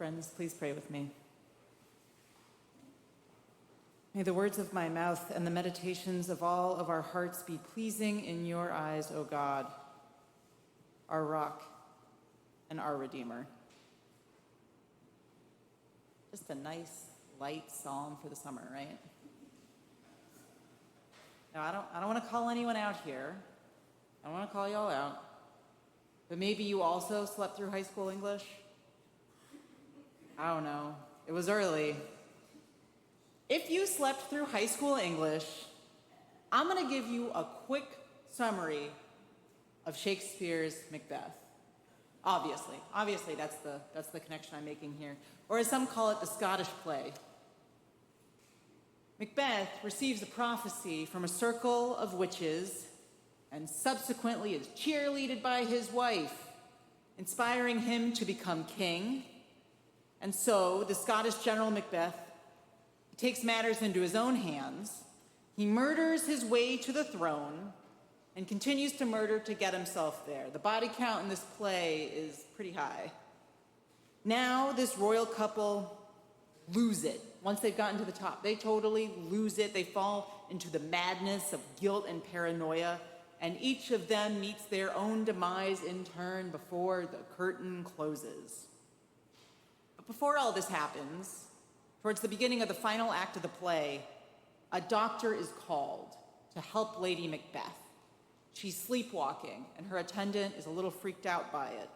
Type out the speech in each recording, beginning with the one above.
Friends, please pray with me. May the words of my mouth and the meditations of all of our hearts be pleasing in your eyes, O God, our rock and our Redeemer. Just a nice, light psalm for the summer, right? Now, I don't want to call anyone out here. I don't want to call y'all out. But maybe you also slept through high school English? I don't know. It was early. If you slept through high school English, I'm going to give you a quick summary of Shakespeare's Macbeth. Obviously, that's the connection I'm making here. Or as some call it, the Scottish play. Macbeth receives a prophecy from a circle of witches and subsequently is cheerleaded by his wife, inspiring him to become king. And so the Scottish general Macbeth takes matters into his own hands. He murders his way to the throne and continues to murder to get himself there. The body count in this play is pretty high. Now this royal couple lose it. Once they've gotten to the top, they totally lose it. They fall into the madness of guilt and paranoia, and each of them meets their own demise in turn before the curtain closes. But before all this happens, towards the beginning of the final act of the play, a doctor is called to help Lady Macbeth. She's sleepwalking, and her attendant is a little freaked out by it.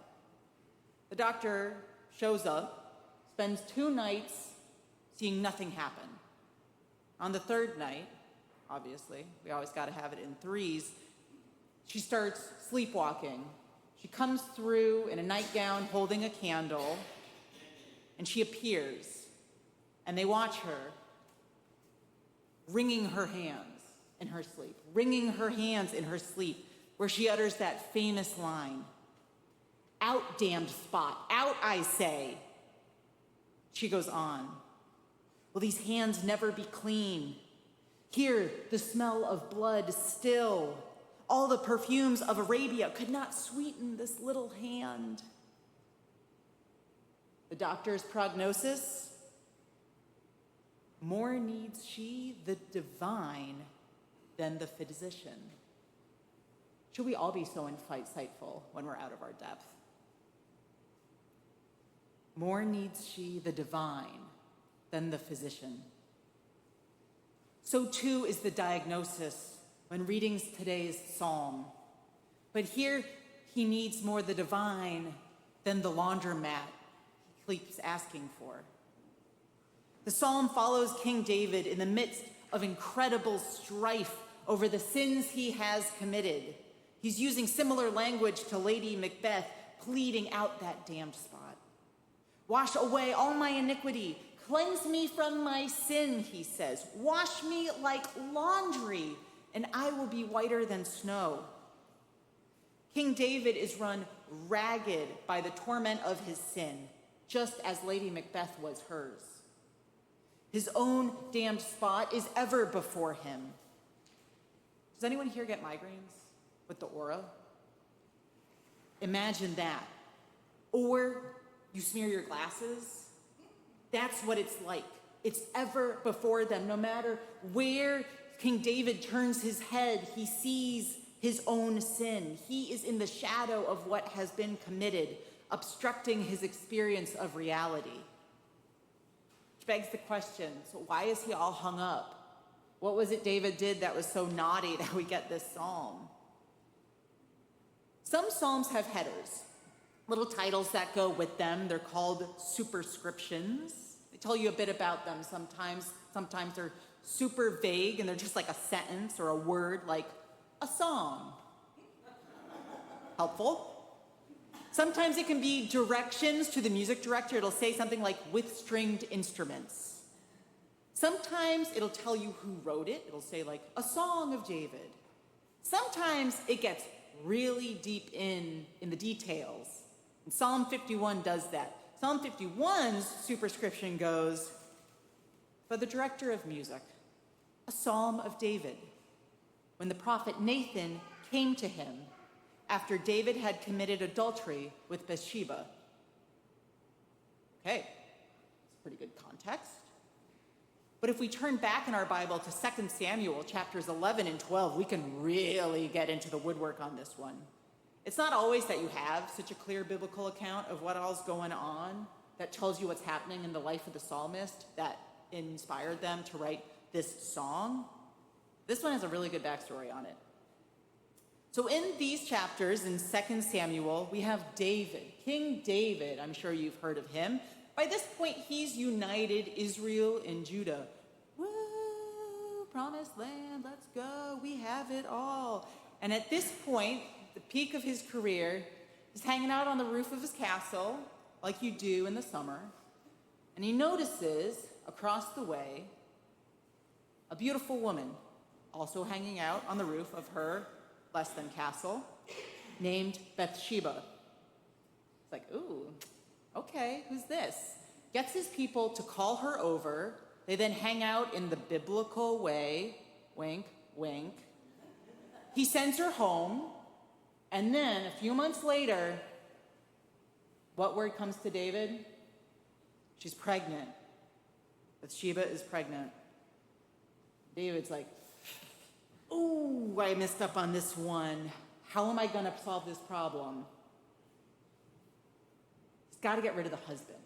The doctor shows up, spends 2 nights seeing nothing happen. On the 3rd night, obviously, we always got to have it in threes, she starts sleepwalking. She comes through in a nightgown holding a candle, and she appears, and they watch her wringing her hands in her sleep, where she utters that famous line, "Out, damned spot, out, I say." She goes on, "Will these hands never be clean? Here, the smell of blood still. All the perfumes of Arabia could not sweeten this little hand." The doctor's prognosis: more needs she the divine than the physician. Should we all be so insightful when we're out of our depth? More needs she the divine than the physician. So too is the diagnosis when reading today's psalm. But here he needs more the divine than the laundromat he keeps asking for. The psalm follows King David in the midst of incredible strife over the sins he has committed. He's using similar language to Lady Macbeth, pleading out that damned spot. "Wash away all my iniquity. Cleanse me from my sin," he says. "Wash me like laundry, and I will be whiter than snow." King David is run ragged by the torment of his sin, just as Lady Macbeth was hers. His own damned spot is ever before him. Does anyone here get migraines with the aura? Imagine that. Or you smear your glasses. That's what it's like. It's ever before them. No matter where King David turns his head, he sees his own sin. He is in the shadow of what has been committed, obstructing his experience of reality. Which begs the question, so why is he all hung up? What was it David did that was so naughty that we get this psalm? Some psalms have headers, little titles that go with them. They're called superscriptions. They tell you a bit about them. Sometimes they're super vague and they're just like a sentence or a word like a song. Helpful. Sometimes it can be directions to the music director. It'll say something like "with stringed instruments." Sometimes it'll tell you who wrote it. It'll say like "a song of David." Sometimes it gets really deep in the details. And Psalm 51 does that. Psalm 51's superscription goes, "For the director of music, a psalm of David, when the prophet Nathan came to him after David had committed adultery with Bathsheba." Okay, pretty good context. But if we turn back in our Bible to 2 Samuel chapters 11 and 12, we can really get into the woodwork on this one. It's not always that you have such a clear biblical account of what all's going on that tells you what's happening in the life of the psalmist that inspired them to write this song. This one has a really good backstory on it. So in these chapters in 2 Samuel, we have David, King David. I'm sure you've heard of him. By this point, he's united Israel and Judah. Woo, promised land, let's go, we have it all. And at this point, the peak of his career, he's hanging out on the roof of his castle, like you do in the summer, and he notices across the way a beautiful woman also hanging out on the roof of her less than castle, named Bathsheba. It's like, ooh, okay, who's this? Gets his people to call her over. They then hang out in the biblical way, wink, wink. He sends her home, and then a few months later, what word comes to David? She's pregnant. Bathsheba is pregnant. David's like, ooh, I messed up on this one. How am I going to solve this problem? He's got to get rid of the husband,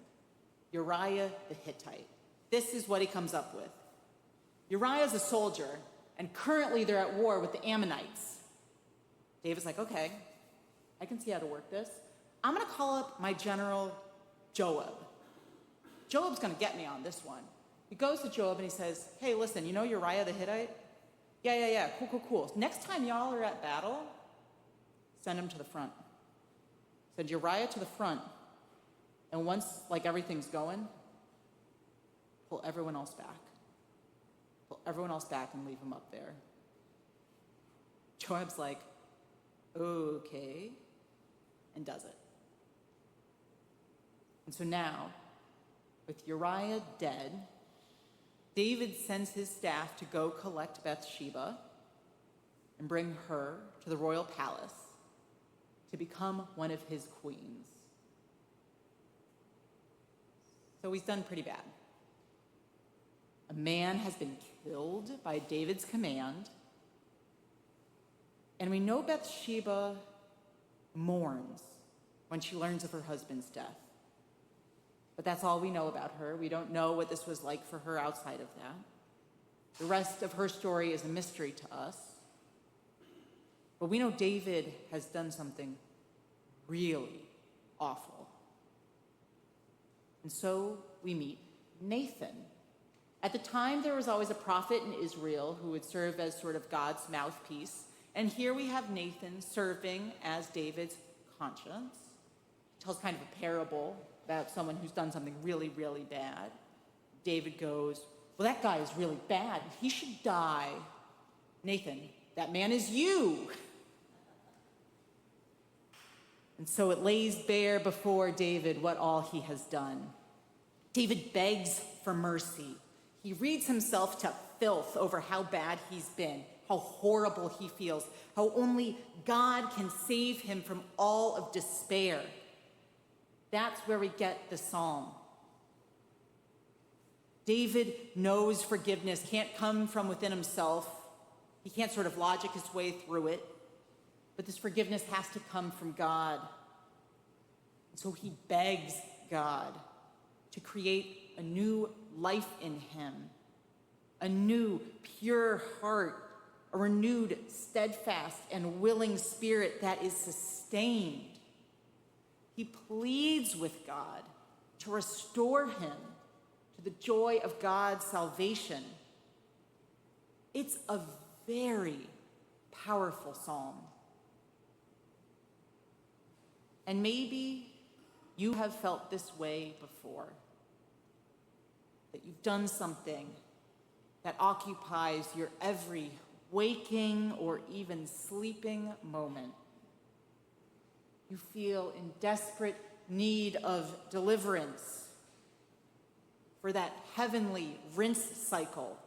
Uriah the Hittite. This is what he comes up with. Uriah's a soldier, and currently they're at war with the Ammonites. David's like, okay, I can see how to work this. I'm going to call up my general Joab. Joab's going to get me on this one. He goes to Joab and he says, hey, listen, you know Uriah the Hittite? Yeah, cool. Next time y'all are at battle, send him to the front. Send Uriah to the front. And once, everything's going, pull everyone else back. Pull everyone else back and leave him up there. Joab's like, okay, and does it. And so now, with Uriah dead, David sends his staff to go collect Bathsheba and bring her to the royal palace to become one of his queens. So he's done pretty bad. A man has been killed by David's command, and we know Bathsheba mourns when she learns of her husband's death. But that's all we know about her. We don't know what this was like for her outside of that. The rest of her story is a mystery to us. But we know David has done something really awful. And so we meet Nathan. At the time, there was always a prophet in Israel who would serve as sort of God's mouthpiece. And here we have Nathan serving as David's conscience. He tells kind of a parable about someone who's done something really, really bad. David goes, well, that guy is really bad. He should die. Nathan, that man is you. And so it lays bare before David what all he has done. David begs for mercy. He reads himself to filth over how bad he's been, how horrible he feels, how only God can save him from all of despair. That's where we get the psalm. David knows forgiveness can't come from within himself. He can't sort of logic his way through it. But this forgiveness has to come from God. And so he begs God to create a new life in him, a new pure heart, a renewed, steadfast, and willing spirit that is sustained. He pleads with God to restore him to the joy of God's salvation. It's a very powerful psalm. And maybe you have felt this way before, that you've done something that occupies your every waking or even sleeping moment. You feel in desperate need of deliverance for that heavenly rinse cycle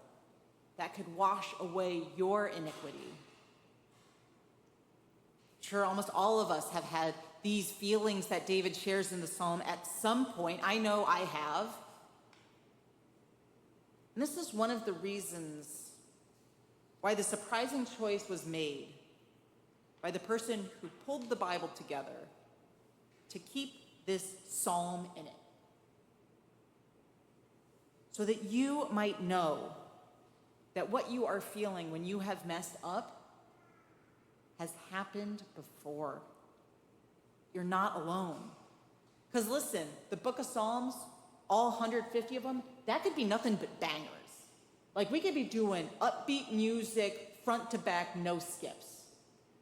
that could wash away your iniquity. Sure, almost all of us have had these feelings that David shares in the psalm at some point. I know I have. And this is one of the reasons why the surprising choice was made by the person who pulled the Bible together to keep this psalm in it, so that you might know that what you are feeling when you have messed up has happened before. You're not alone. Because listen, the book of Psalms, all 150 of them, that could be nothing but bangers. Like, we could be doing upbeat music, front to back, no skips.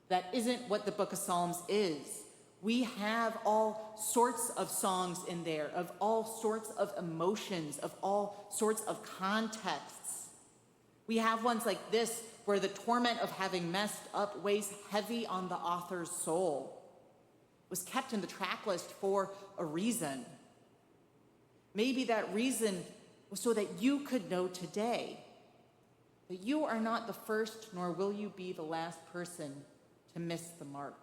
That isn't what the book of Psalms is. We have all sorts of songs in there, of all sorts of emotions, of all sorts of contexts. We have ones like this, where the torment of having messed up weighs heavy on the author's soul. It was kept in the track list for a reason. Maybe that reason was so that you could know today that you are not the first, nor will you be the last person to miss the mark.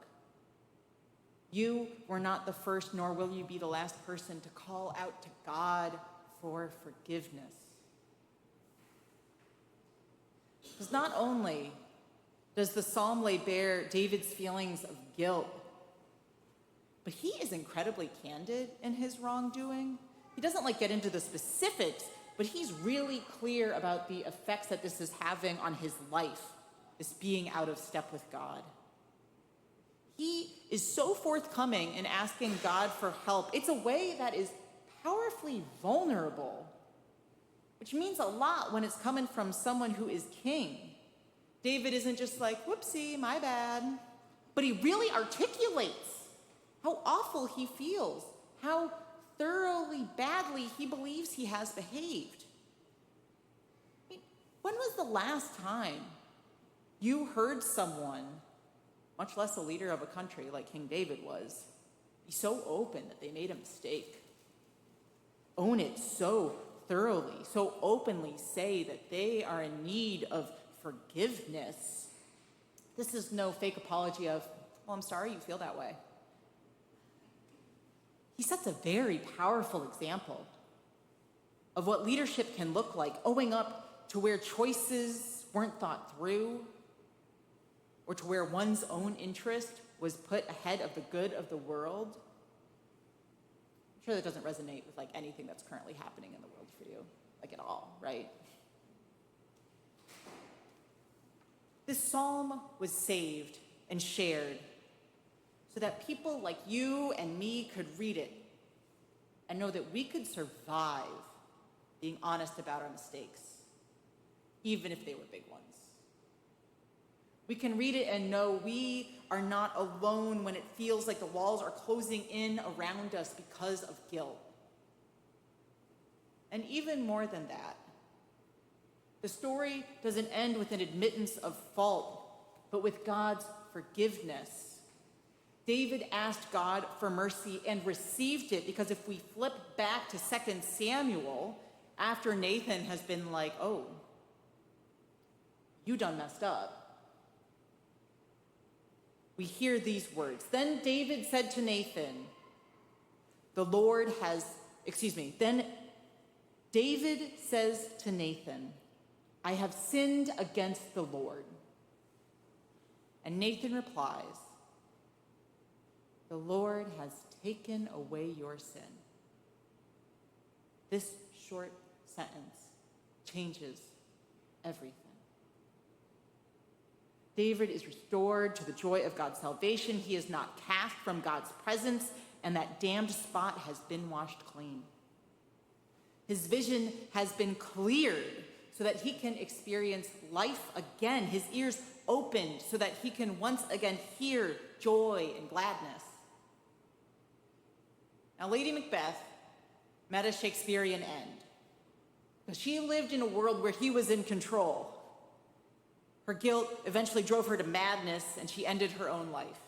You were not the first, nor will you be the last person to call out to God for forgiveness. Because not only does the psalm lay bare David's feelings of guilt, but he is incredibly candid in his wrongdoing. He doesn't get into the specifics, but he's really clear about the effects that this is having on his life, this being out of step with God. He is so forthcoming in asking God for help. It's a way that is powerfully vulnerable, which means a lot when it's coming from someone who is king. David isn't just like, whoopsie, my bad. But he really articulates how awful he feels, how thoroughly badly he believes he has behaved. I mean, when was the last time you heard someone, much less a leader of a country like King David was, be so open that they made a mistake? Own it so thoroughly, so openly say that they are in need of forgiveness. This is no fake apology of, well, I'm sorry you feel that way. He sets a very powerful example of what leadership can look like, owing up to where choices weren't thought through, or to where one's own interest was put ahead of the good of the world. I'm sure that doesn't resonate with anything that's currently happening in the world for you, at all, right? This psalm was saved and shared so that people like you and me could read it and know that we could survive being honest about our mistakes, even if they were big ones. We can read it and know we are not alone when it feels like the walls are closing in around us because of guilt. And even more than that, the story doesn't end with an admittance of fault, but with God's forgiveness. David asked God for mercy and received it, because if we flip back to 2 Samuel, after Nathan has been like, oh, you done messed up, we hear these words. Then David said to Nathan, then David says to Nathan, I have sinned against the Lord. And Nathan replies, the Lord has taken away your sin. This short sentence changes everything. David is restored to the joy of God's salvation. He is not cast from God's presence, and that damned spot has been washed clean. His vision has been cleared so that he can experience life again. His ears opened so that he can once again hear joy and gladness. Now, Lady Macbeth met a Shakespearean end, because she lived in a world where he was in control. Her guilt eventually drove her to madness, and she ended her own life.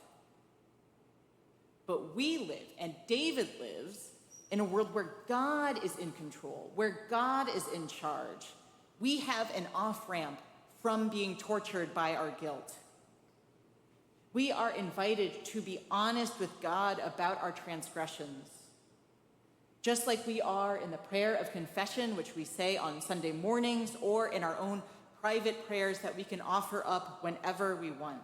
But we live, and David lives, in a world where God is in control, where God is in charge. We have an off-ramp from being tortured by our guilt. We are invited to be honest with God about our transgressions. Just like we are in the prayer of confession, which we say on Sunday mornings, or in our own private prayers that we can offer up whenever we want.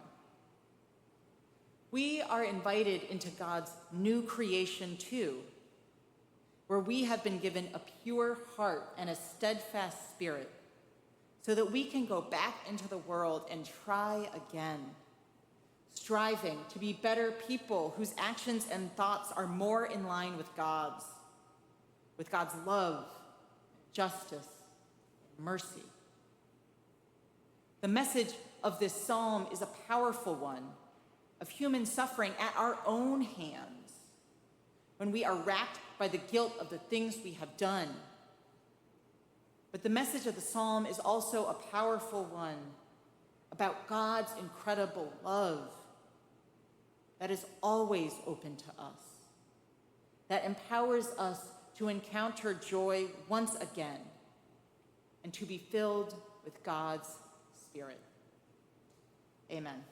We are invited into God's new creation too, where we have been given a pure heart and a steadfast spirit, so that we can go back into the world and try again, striving to be better people whose actions and thoughts are more in line with God's love, justice, and mercy. The message of this psalm is a powerful one of human suffering at our own hands, when we are racked by the guilt of the things we have done. But the message of the psalm is also a powerful one about God's incredible love that is always open to us, that empowers us to encounter joy once again and to be filled with God's Spirit. Amen.